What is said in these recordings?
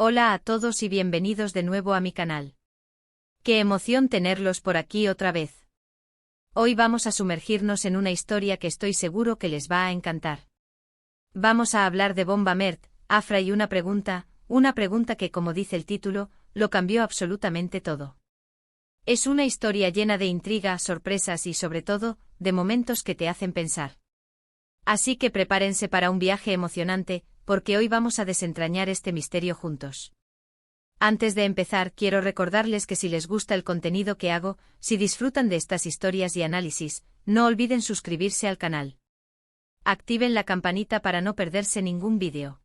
Hola a todos y bienvenidos de nuevo a mi canal. Qué emoción tenerlos por aquí otra vez. Hoy vamos a sumergirnos en una historia que estoy seguro que les va a encantar. Vamos a hablar de Bomba Mert, Afra y una pregunta que, como dice el título, lo cambió absolutamente todo. Es una historia llena de intriga, sorpresas y, sobre todo, de momentos que te hacen pensar. Así que prepárense para un viaje emocionante, porque hoy vamos a desentrañar este misterio juntos. Antes de empezar, quiero recordarles que si les gusta el contenido que hago, si disfrutan de estas historias y análisis, no olviden suscribirse al canal. Activen la campanita para no perderse ningún vídeo.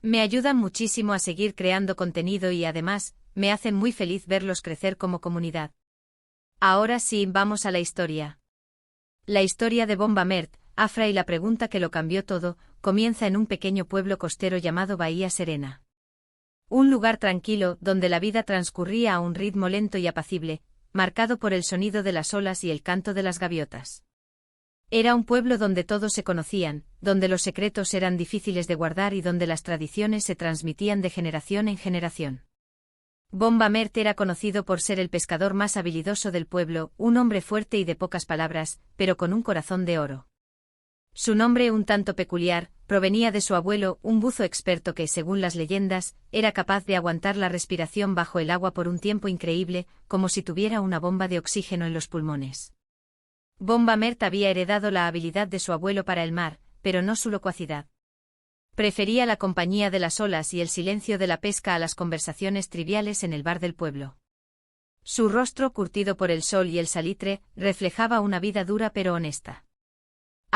Me ayudan muchísimo a seguir creando contenido y además, me hacen muy feliz verlos crecer como comunidad. Ahora sí, vamos a la historia. La historia de Bomba Mert, Afra y la pregunta que lo cambió todo, comienza en un pequeño pueblo costero llamado Bahía Serena. Un lugar tranquilo, donde la vida transcurría a un ritmo lento y apacible, marcado por el sonido de las olas y el canto de las gaviotas. Era un pueblo donde todos se conocían, donde los secretos eran difíciles de guardar y donde las tradiciones se transmitían de generación en generación. Bomba Mert era conocido por ser el pescador más habilidoso del pueblo, un hombre fuerte y de pocas palabras, pero con un corazón de oro. Su nombre, un tanto peculiar, provenía de su abuelo, un buzo experto que, según las leyendas, era capaz de aguantar la respiración bajo el agua por un tiempo increíble, como si tuviera una bomba de oxígeno en los pulmones. Bomba Mert había heredado la habilidad de su abuelo para el mar, pero no su locuacidad. Prefería la compañía de las olas y el silencio de la pesca a las conversaciones triviales en el bar del pueblo. Su rostro, curtido por el sol y el salitre, reflejaba una vida dura pero honesta.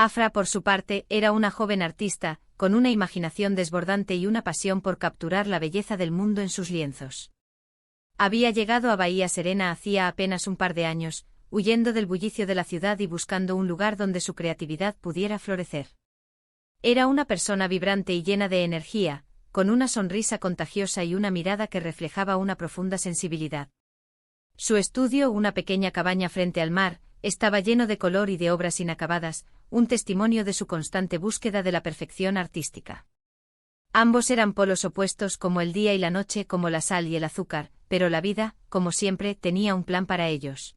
Afra, por su parte, era una joven artista, con una imaginación desbordante y una pasión por capturar la belleza del mundo en sus lienzos. Había llegado a Bahía Serena hacía apenas un par de años, huyendo del bullicio de la ciudad y buscando un lugar donde su creatividad pudiera florecer. Era una persona vibrante y llena de energía, con una sonrisa contagiosa y una mirada que reflejaba una profunda sensibilidad. Su estudio, una pequeña cabaña frente al mar, estaba lleno de color y de obras inacabadas, un testimonio de su constante búsqueda de la perfección artística. Ambos eran polos opuestos como el día y la noche, como la sal y el azúcar, pero la vida, como siempre, tenía un plan para ellos.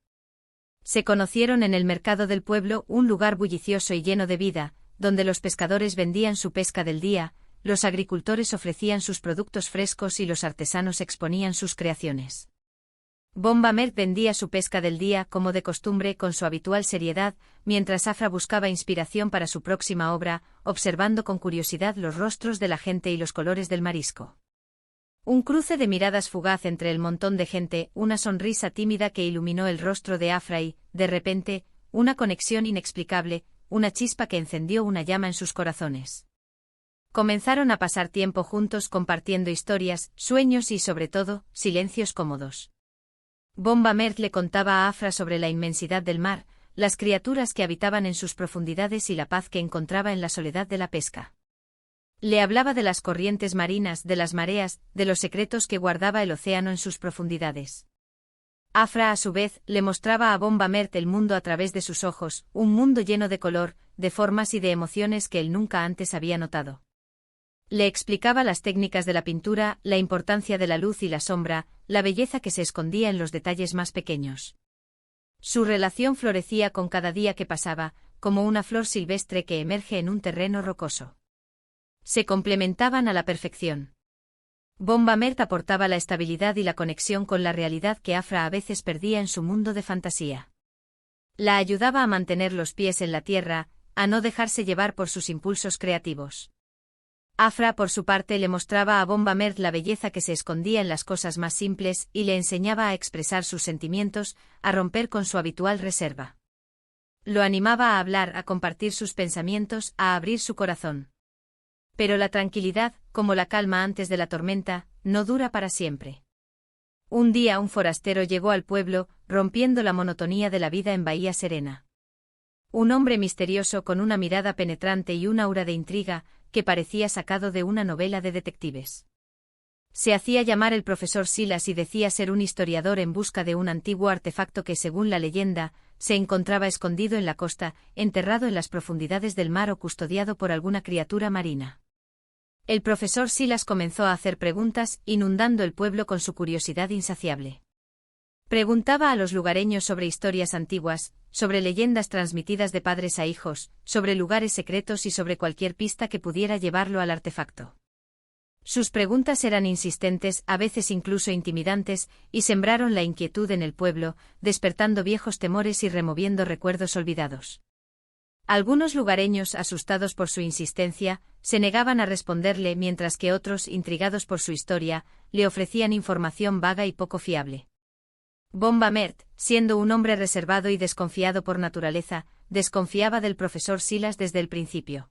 Se conocieron en el mercado del pueblo, un lugar bullicioso y lleno de vida, donde los pescadores vendían su pesca del día, los agricultores ofrecían sus productos frescos y los artesanos exponían sus creaciones. Bomba Mert vendía su pesca del día como de costumbre con su habitual seriedad, mientras Afra buscaba inspiración para su próxima obra, observando con curiosidad los rostros de la gente y los colores del marisco. Un cruce de miradas fugaz entre el montón de gente, una sonrisa tímida que iluminó el rostro de Afra y, de repente, una conexión inexplicable, una chispa que encendió una llama en sus corazones. Comenzaron a pasar tiempo juntos compartiendo historias, sueños y, sobre todo, silencios cómodos. Bomba Mert le contaba a Afra sobre la inmensidad del mar, las criaturas que habitaban en sus profundidades y la paz que encontraba en la soledad de la pesca. Le hablaba de las corrientes marinas, de las mareas, de los secretos que guardaba el océano en sus profundidades. Afra, a su vez, le mostraba a Bomba Mert el mundo a través de sus ojos, un mundo lleno de color, de formas y de emociones que él nunca antes había notado. Le explicaba las técnicas de la pintura, la importancia de la luz y la sombra, la belleza que se escondía en los detalles más pequeños. Su relación florecía con cada día que pasaba, como una flor silvestre que emerge en un terreno rocoso. Se complementaban a la perfección. Bomba Mert aportaba la estabilidad y la conexión con la realidad que Afra a veces perdía en su mundo de fantasía. La ayudaba a mantener los pies en la tierra, a no dejarse llevar por sus impulsos creativos. Afra, por su parte, le mostraba a Bomba Mert la belleza que se escondía en las cosas más simples y le enseñaba a expresar sus sentimientos, a romper con su habitual reserva. Lo animaba a hablar, a compartir sus pensamientos, a abrir su corazón. Pero la tranquilidad, como la calma antes de la tormenta, no dura para siempre. Un día un forastero llegó al pueblo, rompiendo la monotonía de la vida en Bahía Serena. Un hombre misterioso con una mirada penetrante y un aura de intriga, que parecía sacado de una novela de detectives. Se hacía llamar el profesor Silas y decía ser un historiador en busca de un antiguo artefacto que, según la leyenda, se encontraba escondido en la costa, enterrado en las profundidades del mar o custodiado por alguna criatura marina. El profesor Silas comenzó a hacer preguntas, inundando el pueblo con su curiosidad insaciable. Preguntaba a los lugareños sobre historias antiguas, sobre leyendas transmitidas de padres a hijos, sobre lugares secretos y sobre cualquier pista que pudiera llevarlo al artefacto. Sus preguntas eran insistentes, a veces incluso intimidantes, y sembraron la inquietud en el pueblo, despertando viejos temores y removiendo recuerdos olvidados. Algunos lugareños, asustados por su insistencia, se negaban a responderle, mientras que otros, intrigados por su historia, le ofrecían información vaga y poco fiable. Bomba Mert, siendo un hombre reservado y desconfiado por naturaleza, desconfiaba del profesor Silas desde el principio.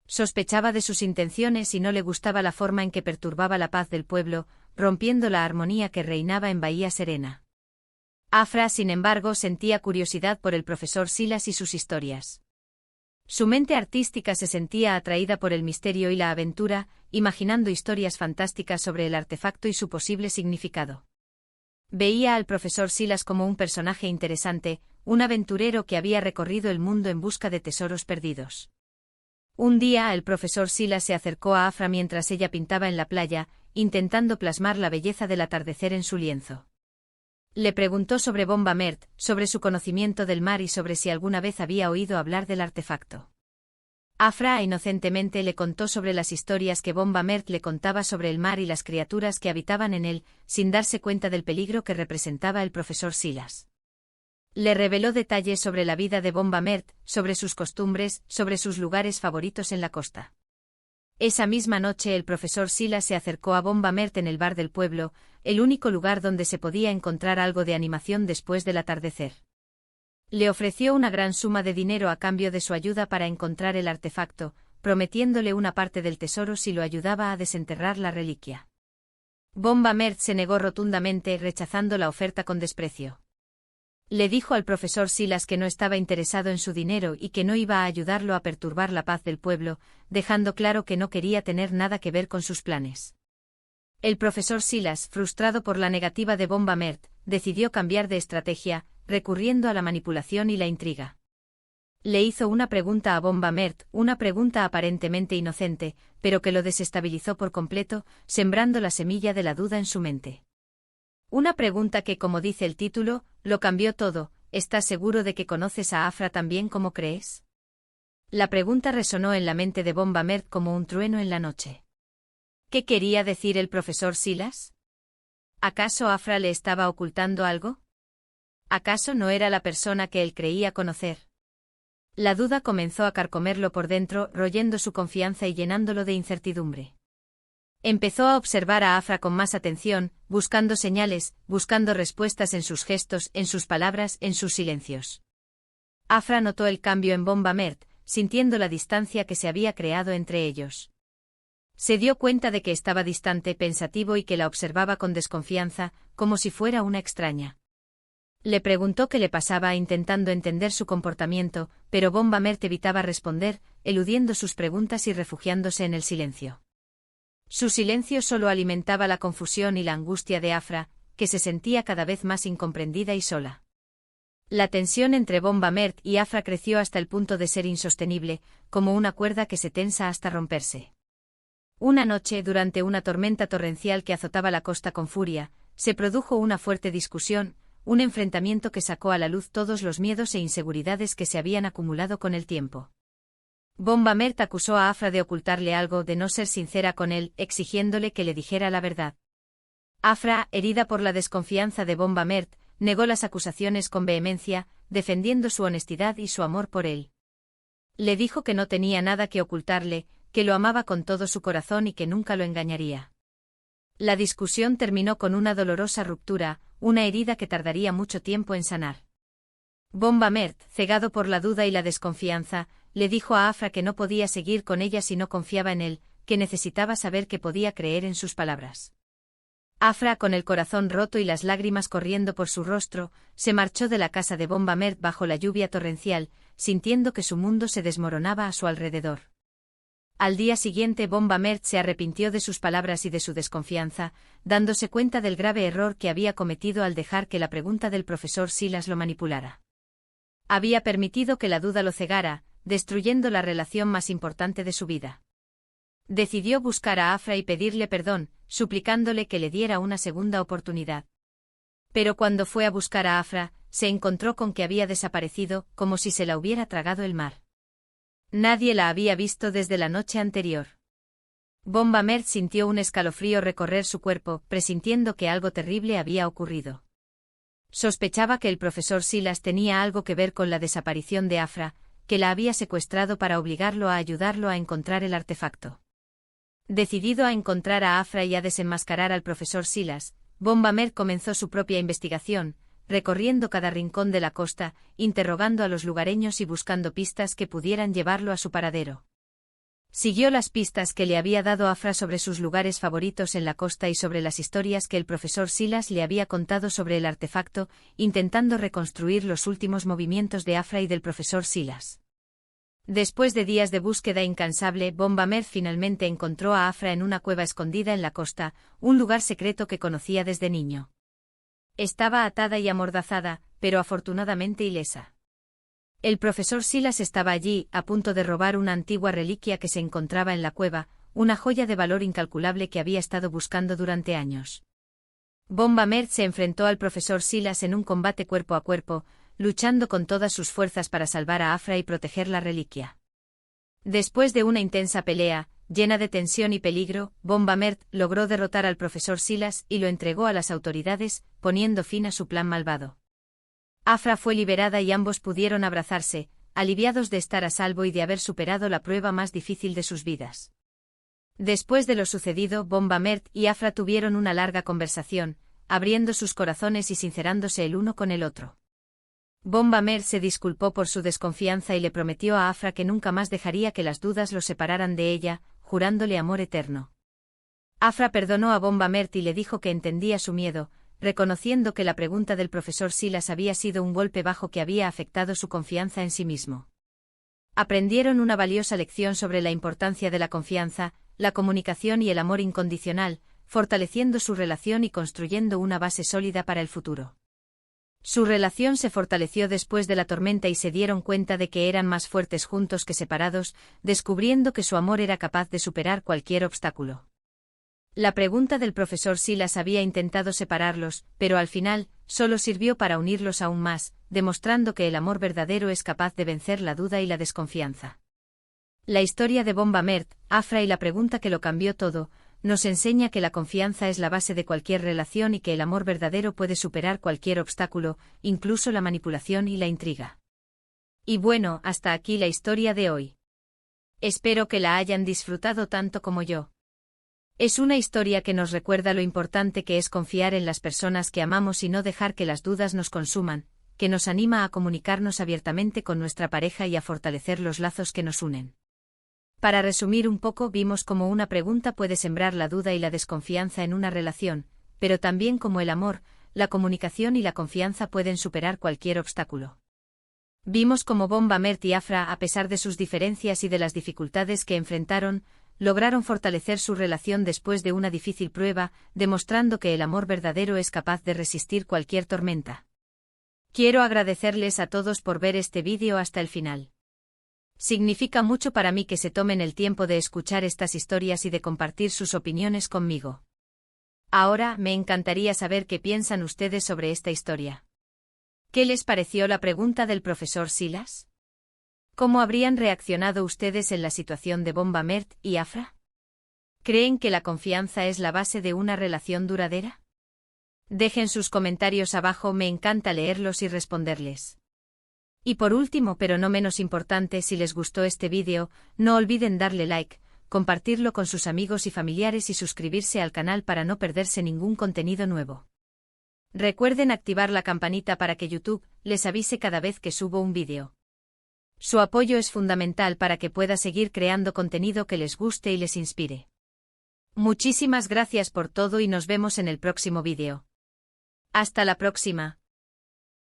Sospechaba de sus intenciones y no le gustaba la forma en que perturbaba la paz del pueblo, rompiendo la armonía que reinaba en Bahía Serena. Afra, sin embargo, sentía curiosidad por el profesor Silas y sus historias. Su mente artística se sentía atraída por el misterio y la aventura, imaginando historias fantásticas sobre el artefacto y su posible significado. Veía al profesor Silas como un personaje interesante, un aventurero que había recorrido el mundo en busca de tesoros perdidos. Un día el profesor Silas se acercó a Afra mientras ella pintaba en la playa, intentando plasmar la belleza del atardecer en su lienzo. Le preguntó sobre Bomba Mert, sobre su conocimiento del mar y sobre si alguna vez había oído hablar del artefacto. Afra inocentemente le contó sobre las historias que Bomba Mert le contaba sobre el mar y las criaturas que habitaban en él, sin darse cuenta del peligro que representaba el profesor Silas. Le reveló detalles sobre la vida de Bomba Mert, sobre sus costumbres, sobre sus lugares favoritos en la costa. Esa misma noche el profesor Silas se acercó a Bomba Mert en el bar del pueblo, el único lugar donde se podía encontrar algo de animación después del atardecer. Le ofreció una gran suma de dinero a cambio de su ayuda para encontrar el artefacto, prometiéndole una parte del tesoro si lo ayudaba a desenterrar la reliquia. Bomba Mert se negó rotundamente, rechazando la oferta con desprecio. Le dijo al profesor Silas que no estaba interesado en su dinero y que no iba a ayudarlo a perturbar la paz del pueblo, dejando claro que no quería tener nada que ver con sus planes. El profesor Silas, frustrado por la negativa de Bomba Mert, decidió cambiar de estrategia, recurriendo a la manipulación y la intriga. Le hizo una pregunta a Bomba Mert, una pregunta aparentemente inocente, pero que lo desestabilizó por completo, sembrando la semilla de la duda en su mente. Una pregunta que, como dice el título, lo cambió todo. ¿Estás seguro de que conoces a Afra tan bien como crees? La pregunta resonó en la mente de Bomba Mert como un trueno en la noche. ¿Qué quería decir el profesor Silas? ¿Acaso Afra le estaba ocultando algo? ¿Acaso no era la persona que él creía conocer? La duda comenzó a carcomerlo por dentro, royendo su confianza y llenándolo de incertidumbre. Empezó a observar a Afra con más atención, buscando señales, buscando respuestas en sus gestos, en sus palabras, en sus silencios. Afra notó el cambio en Bomba Mert, sintiendo la distancia que se había creado entre ellos. Se dio cuenta de que estaba distante, pensativo y que la observaba con desconfianza, como si fuera una extraña. Le preguntó qué le pasaba intentando entender su comportamiento, pero Bomba Mert evitaba responder, eludiendo sus preguntas y refugiándose en el silencio. Su silencio solo alimentaba la confusión y la angustia de Afra, que se sentía cada vez más incomprendida y sola. La tensión entre Bomba Mert y Afra creció hasta el punto de ser insostenible, como una cuerda que se tensa hasta romperse. Una noche, durante una tormenta torrencial que azotaba la costa con furia, se produjo una fuerte discusión, un enfrentamiento que sacó a la luz todos los miedos e inseguridades que se habían acumulado con el tiempo. Bomba Mert acusó a Afra de ocultarle algo, de no ser sincera con él, exigiéndole que le dijera la verdad. Afra, herida por la desconfianza de Bomba Mert, negó las acusaciones con vehemencia, defendiendo su honestidad y su amor por él. Le dijo que no tenía nada que ocultarle, que lo amaba con todo su corazón y que nunca lo engañaría. La discusión terminó con una dolorosa ruptura, una herida que tardaría mucho tiempo en sanar. Bomba Mert, cegado por la duda y la desconfianza, le dijo a Afra que no podía seguir con ella si no confiaba en él, que necesitaba saber que podía creer en sus palabras. Afra, con el corazón roto y las lágrimas corriendo por su rostro, se marchó de la casa de Bomba Mert bajo la lluvia torrencial, sintiendo que su mundo se desmoronaba a su alrededor. Al día siguiente Bomba Mert se arrepintió de sus palabras y de su desconfianza, dándose cuenta del grave error que había cometido al dejar que la pregunta del profesor Silas lo manipulara. Había permitido que la duda lo cegara, destruyendo la relación más importante de su vida. Decidió buscar a Afra y pedirle perdón, suplicándole que le diera una segunda oportunidad. Pero cuando fue a buscar a Afra, se encontró con que había desaparecido, como si se la hubiera tragado el mar. Nadie la había visto desde la noche anterior. Bomba Mert sintió un escalofrío recorrer su cuerpo, presintiendo que algo terrible había ocurrido. Sospechaba que el profesor Silas tenía algo que ver con la desaparición de Afra, que la había secuestrado para obligarlo a ayudarlo a encontrar el artefacto. Decidido a encontrar a Afra y a desenmascarar al profesor Silas, Bomba Mert comenzó su propia investigación, recorriendo cada rincón de la costa, interrogando a los lugareños y buscando pistas que pudieran llevarlo a su paradero. Siguió las pistas que le había dado Afra sobre sus lugares favoritos en la costa y sobre las historias que el profesor Silas le había contado sobre el artefacto, intentando reconstruir los últimos movimientos de Afra y del profesor Silas. Después de días de búsqueda incansable, Bomba Mert finalmente encontró a Afra en una cueva escondida en la costa, un lugar secreto que conocía desde niño. Estaba atada y amordazada, pero afortunadamente ilesa. El profesor Silas estaba allí, a punto de robar una antigua reliquia que se encontraba en la cueva, una joya de valor incalculable que había estado buscando durante años. Bomba Mert se enfrentó al profesor Silas en un combate cuerpo a cuerpo, luchando con todas sus fuerzas para salvar a Afra y proteger la reliquia. Después de una intensa pelea, llena de tensión y peligro, Bomba Mert logró derrotar al profesor Silas y lo entregó a las autoridades, poniendo fin a su plan malvado. Afra fue liberada y ambos pudieron abrazarse, aliviados de estar a salvo y de haber superado la prueba más difícil de sus vidas. Después de lo sucedido, Bomba Mert y Afra tuvieron una larga conversación, abriendo sus corazones y sincerándose el uno con el otro. Bomba Mert se disculpó por su desconfianza y le prometió a Afra que nunca más dejaría que las dudas lo separaran de ella, jurándole amor eterno. Afra perdonó a Bomba Mert y le dijo que entendía su miedo, reconociendo que la pregunta del profesor Silas había sido un golpe bajo que había afectado su confianza en sí mismo. Aprendieron una valiosa lección sobre la importancia de la confianza, la comunicación y el amor incondicional, fortaleciendo su relación y construyendo una base sólida para el futuro. Su relación se fortaleció después de la tormenta y se dieron cuenta de que eran más fuertes juntos que separados, descubriendo que su amor era capaz de superar cualquier obstáculo. La pregunta del profesor Silas había intentado separarlos, pero al final, solo sirvió para unirlos aún más, demostrando que el amor verdadero es capaz de vencer la duda y la desconfianza. La historia de Bomba Mert, Afra y la pregunta que lo cambió todo, nos enseña que la confianza es la base de cualquier relación y que el amor verdadero puede superar cualquier obstáculo, incluso la manipulación y la intriga. Y bueno, hasta aquí la historia de hoy. Espero que la hayan disfrutado tanto como yo. Es una historia que nos recuerda lo importante que es confiar en las personas que amamos y no dejar que las dudas nos consuman, que nos anima a comunicarnos abiertamente con nuestra pareja y a fortalecer los lazos que nos unen. Para resumir un poco, vimos cómo una pregunta puede sembrar la duda y la desconfianza en una relación, pero también cómo el amor, la comunicación y la confianza pueden superar cualquier obstáculo. Vimos cómo Bomba Mert y Afra, a pesar de sus diferencias y de las dificultades que enfrentaron, lograron fortalecer su relación después de una difícil prueba, demostrando que el amor verdadero es capaz de resistir cualquier tormenta. Quiero agradecerles a todos por ver este vídeo hasta el final. Significa mucho para mí que se tomen el tiempo de escuchar estas historias y de compartir sus opiniones conmigo. Ahora, me encantaría saber qué piensan ustedes sobre esta historia. ¿Qué les pareció la pregunta del profesor Silas? ¿Cómo habrían reaccionado ustedes en la situación de Bomba Mert y Afra? ¿Creen que la confianza es la base de una relación duradera? Dejen sus comentarios abajo, me encanta leerlos y responderles. Y por último, pero no menos importante, si les gustó este vídeo, no olviden darle like, compartirlo con sus amigos y familiares y suscribirse al canal para no perderse ningún contenido nuevo. Recuerden activar la campanita para que YouTube les avise cada vez que subo un vídeo. Su apoyo es fundamental para que pueda seguir creando contenido que les guste y les inspire. Muchísimas gracias por todo y nos vemos en el próximo vídeo. Hasta la próxima.